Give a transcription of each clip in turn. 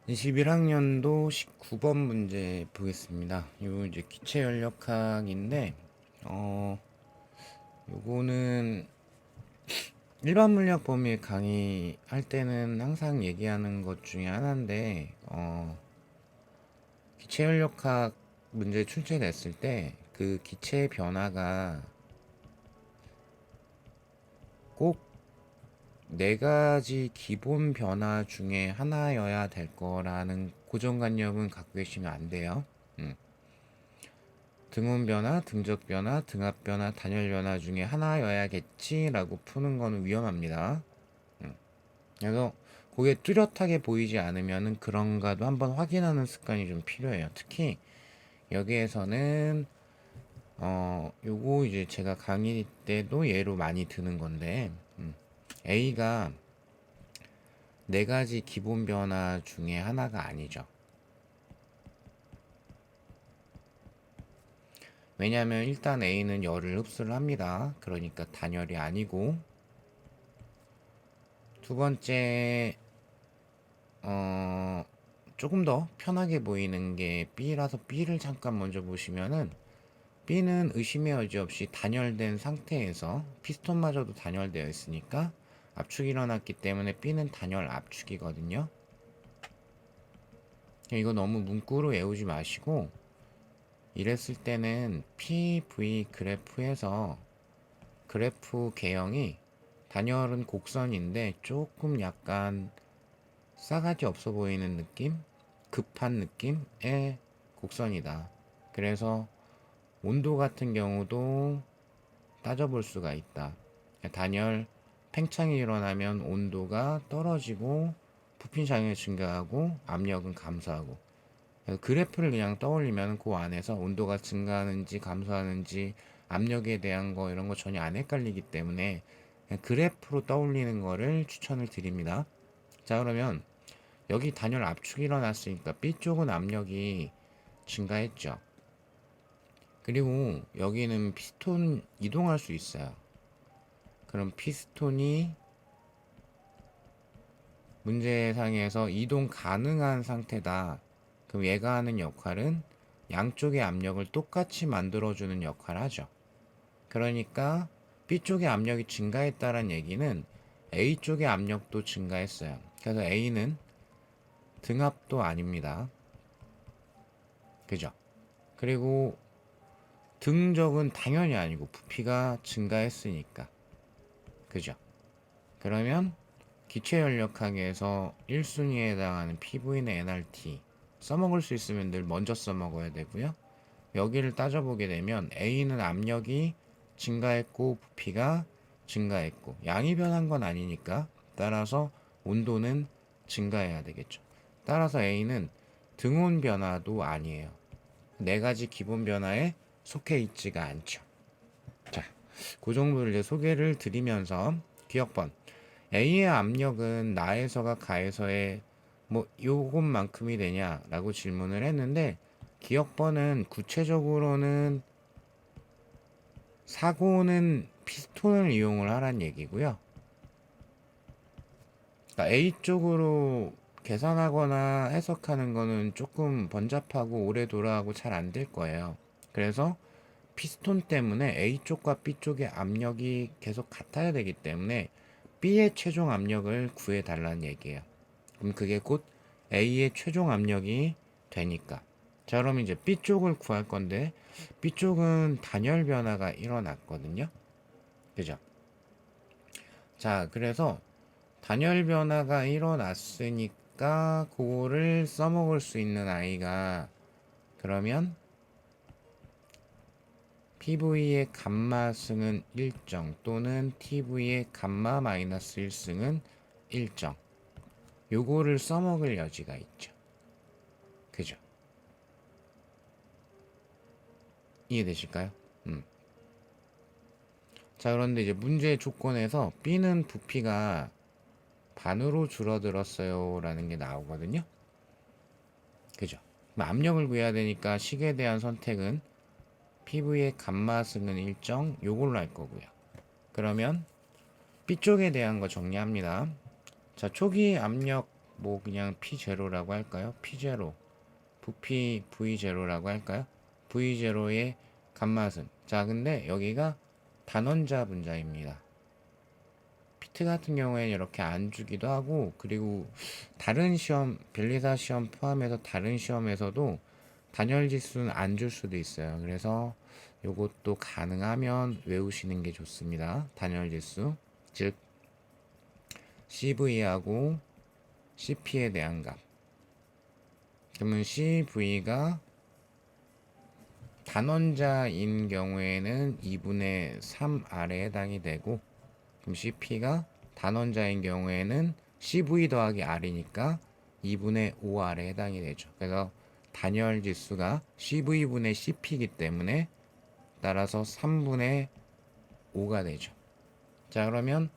(21학년도) 19번 문제 보겠습니다. 요 이제 기체연력학인데 요거는 일반 물리학 범위 강의할 때는 항상 얘기하는 것 중에 하나인데 기체연력학 문제 출제됐을 때 그 기체의 변화가 꼭 네 가지 기본 변화 중에 하나여야 될 거라는 고정관념은 갖고 계시면 안 돼요. 등온 변화, 등적 변화, 등압 변화, 단열 변화 중에 하나여야겠지라고 푸는 거는 위험합니다. 그래서 그게 뚜렷하게 보이지 않으면은 그런가도 한번 확인하는 습관이 좀 필요해요. 특히 여기에서는 요거 이제 제가 강의 때도 예로 많이 드는 건데 A가 네 가지 기본 변화 중에 하나가 아니죠. 왜냐하면 일단 A는 열을 흡수를 합니다. 그러니까 단열이 아니고, 두 번째 조금 더 편하게 보이는 게 B라서 B를 잠깐 먼저 보시면은 B는 의심의 여지 없이 단열된 상태에서 피스톤마저도 단열되어 있으니까 압축이 일어났기 때문에 B는 단열 압축이거든요. 이거 너무 문구로 외우지 마시고 이랬을 때는 PV 그래프에서 그래프 개형이 단열은 곡선인데 조금 약간 싸가지 없어 보이는 느낌? 급한 느낌의 곡선이다. 그래서 온도 같은 경우도 따져볼 수가 있다. 단열 팽창이 일어나면 온도가 떨어지고 부핀 장력이 증가하고 압력은 감소하고, 그래프를 그냥 떠올리면 그 안에서 온도가 증가하는지 감소하는지 압력에 대한 거 이런 거 전혀 안 헷갈리기 때문에 그냥 그래프로 떠올리는 거를 추천을 드립니다. 자, 그러면 여기 단열 압축이 일어났으니까 B쪽은 압력이 증가했죠. 그리고 여기는 피스톤 이동할 수 있어요. 그럼 피스톤이 문제상에서 이동 가능한 상태다. 그럼 얘가 하는 역할은 양쪽의 압력을 똑같이 만들어주는 역할을 하죠. 그러니까 B쪽의 압력이 증가했다는 얘기는 A쪽의 압력도 증가했어요. 그래서 A는 등압도 아닙니다. 그죠? 그리고 등적은 당연히 아니고 부피가 증가했으니까. 그죠? 그러면 기체연력학에서 1순위에 해당하는 PV는 nRT 써먹을 수 있으면 늘 먼저 써먹어야 되고요. 여기를 따져보게 되면 A는 압력이 증가했고 부피가 증가했고 양이 변한 건 아니니까 따라서 온도는 증가해야 되겠죠. 따라서 A는 등온 변화도 아니에요. 네 가지 기본 변화에 속해 있지가 않죠. 자, 그 정도를 이제 소개를 드리면서 기억번 A의 압력은 나에서가 가에서의 뭐 요것만큼이 되냐라고 질문을 했는데, 기억번은 구체적으로는 사고는 피스톤을 이용을 하란 얘기고요. 그러니까 A 쪽으로 계산하거나 해석하는 거는 조금 번잡하고 오래 돌아가고 잘 안 될 거예요. 그래서 피스톤 때문에 A 쪽과 B 쪽의 압력이 계속 같아야 되기 때문에 B의 최종 압력을 구해 달라는 얘기예요. 그럼 그게 곧 A의 최종 압력이 되니까. 자, 그럼 이제 B 쪽을 구할 건데 B 쪽은 단열 변화가 일어났거든요. 그죠? 자, 그래서 단열 변화가 일어났으니까 그거를 써먹을 수 있는 아이가, 그러면 PV의 감마 승은 일정 또는 TV의 감마 마이너스 1승은 일정, 요거를 써먹을 여지가 있죠. 그죠? 이해되실까요? 자, 그런데 이제 문제의 조건에서 B는 부피가 반으로 줄어들었어요 라는 게 나오거든요. 그죠? 압력을 구해야 되니까 식에 대한 선택은 PV의 감마승은 일정 요걸로 할 거고요. 그러면 B쪽에 대한 거 정리합니다. 자, 초기 압력 뭐 그냥 P0라고 할까요? P0 부피 V0라고 할까요? V0의 감마승. 자, 근데 여기가 단원자 분자입니다. 피트 같은 경우에는 이렇게 안 주기도 하고, 그리고 다른 시험, 변리사 시험 포함해서 다른 시험에서도 단열 지수는 안 줄 수도 있어요. 그래서 요것도 가능하면 외우시는 게 좋습니다. 단열 지수, 즉 CV하고 CP에 대한 값. 그러면 CV가 단원자인 경우에는 2분의 3 R에 해당이 되고, 그럼 CP가 단원자인 경우에는 CV 더하기 R이니까 2분의 5R에 해당이 되죠. 그래서 단열 지수가 CV분의 CP이기 때문에 따라서 3분의 5가 되죠. 자, 그러면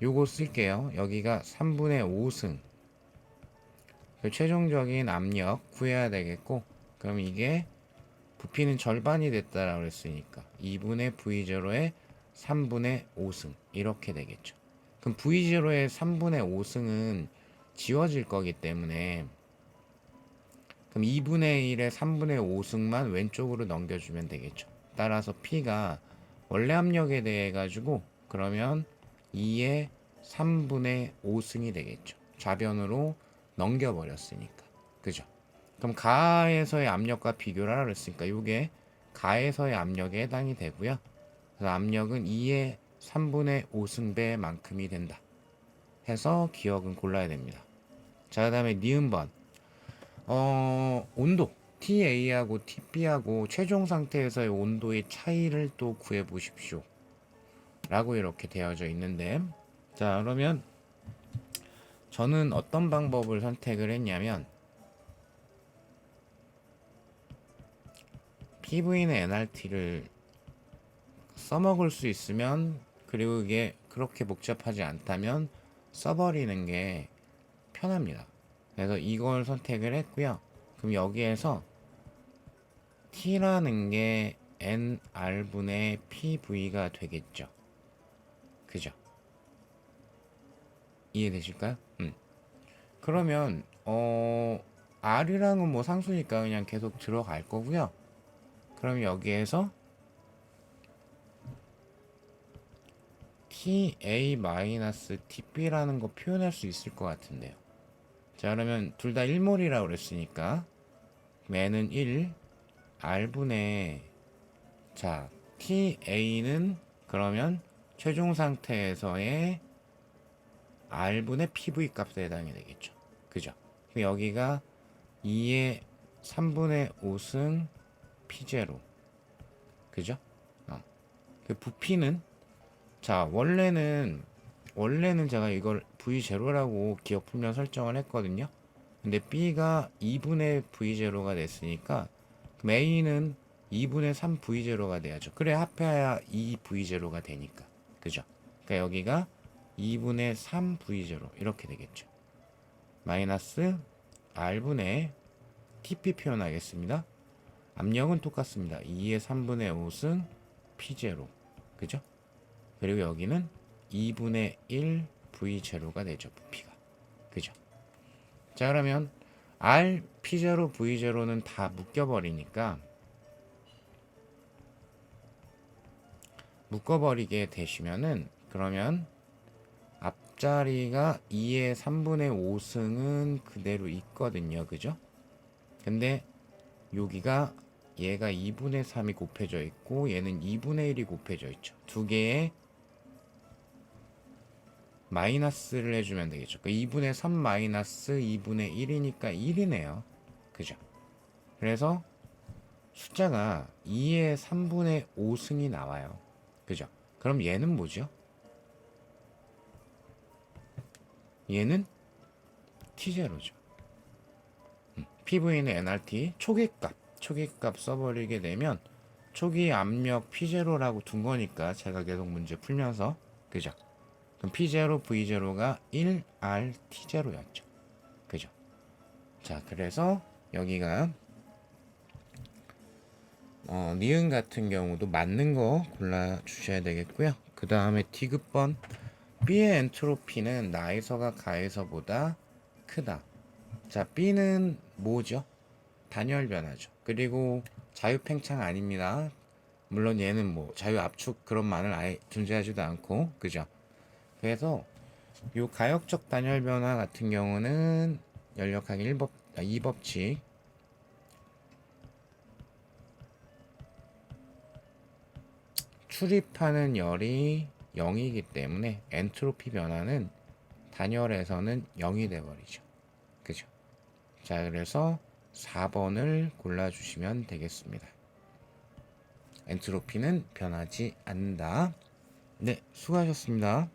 요거 쓸게요. 여기가 3분의 5승. 최종적인 압력 구해야 되겠고, 그럼 이게 부피는 절반이 됐다라고 그랬으니까 2분의 V0의 3분의 5승 이렇게 되겠죠. 그럼 V0의 3분의 5승은 지워질 거기 때문에 그럼 2분의 1의 3분의 5승만 왼쪽으로 넘겨주면 되겠죠. 따라서 P가 원래 압력에 대해 가지고 그러면 2의 3분의 5승이 되겠죠. 좌변으로 넘겨버렸으니까. 그죠? 그럼 가에서의 압력과 비교를 하라 그랬으니까 이게 가에서의 압력에 해당이 되고요. 그래서 압력은 2의 3분의 5승배만큼이 된다. 해서 기억은 골라야 됩니다. 자, 그 다음에 니은번. 온도. TA하고 TB하고 최종 상태에서의 온도의 차이를 또 구해 보십시오. 라고 이렇게 되어져 있는데, 자, 그러면 저는 어떤 방법을 선택을 했냐면, PV는 NRT를 써먹을 수 있으면, 그리고 이게 그렇게 복잡하지 않다면 써버리는 게 편합니다. 그래서 이걸 선택을 했고요. 그럼 여기에서 T라는 게 NR분의 PV가 되겠죠. 그죠? 이해되실까요? 그러면 R이랑은 뭐 상수니까 그냥 계속 들어갈 거고요. 그럼 여기에서 TA-TB라는 거 표현할 수 있을 것 같은데요. 자, 그러면 둘 다 1몰이라고 그랬으니까 N은 1, R분의, 자, TA는 그러면 최종 상태에서의 R분의 PV 값에 해당이 되겠죠. 그죠? 그럼 여기가 2의 3분의 5승 P0. 그죠? 그 부피는, 자, 원래는 제가 이걸 V0라고 기억 풀면 설정을 했거든요. 근데 B가 2분의 V0가 됐으니까 그럼 A는 2분의 3 V0가 돼야죠. 그래 합해야 2 V0가 되니까. 그죠? 그러니까 여기가 2분의 3 V0 이렇게 되겠죠. 마이너스 R분의 TP 표현하겠습니다. 압력은 똑같습니다. 2의 3분의 5승 P0. 그죠? 그리고 여기는 2분의 1 V0가 되죠. 부피가. 그죠? 자, 그러면 R, P0, V0는 다 묶여버리니까 묶어버리게 되시면은 그러면 앞자리가 2의 3분의 5승은 그대로 있거든요. 그죠? 근데 여기가 얘가 2분의 3이 곱해져 있고 얘는 2분의 1이 곱해져 있죠. 두 개의 마이너스를 해주면 되겠죠. 그 2분의 3 마이너스 2분의 1이니까 1이네요. 그죠? 그래서 숫자가 2의 3분의 5승이 나와요. 그죠? 그럼 얘는 뭐죠? 얘는 T0죠. PV는 NRT 초기값 써버리게 되면 초기 압력 P0라고 둔 거니까 제가 계속 문제 풀면서, 그죠? 그럼 P0, V0가 1R T0였죠. 그죠? 자, 그래서 여기가 니은 같은 경우도 맞는 거 골라 주셔야 되겠고요. 그 다음에 디귿번 B의 엔트로피는 나에서가 가에서보다 크다. 자, B는 뭐죠? 단열 변화죠. 그리고 자유팽창 아닙니다. 물론 얘는 뭐 자유압축 그런 말을 아예 존재하지도 않고, 그죠? 그래서 요 가역적 단열 변화 같은 경우는 열역학 2법칙 출입하는 열이 0이기 때문에 엔트로피 변화는 단열에서는 0이 돼버리죠. 그죠? 자, 그래서 4번을 골라주시면 되겠습니다. 엔트로피는 변하지 않는다. 네, 수고하셨습니다.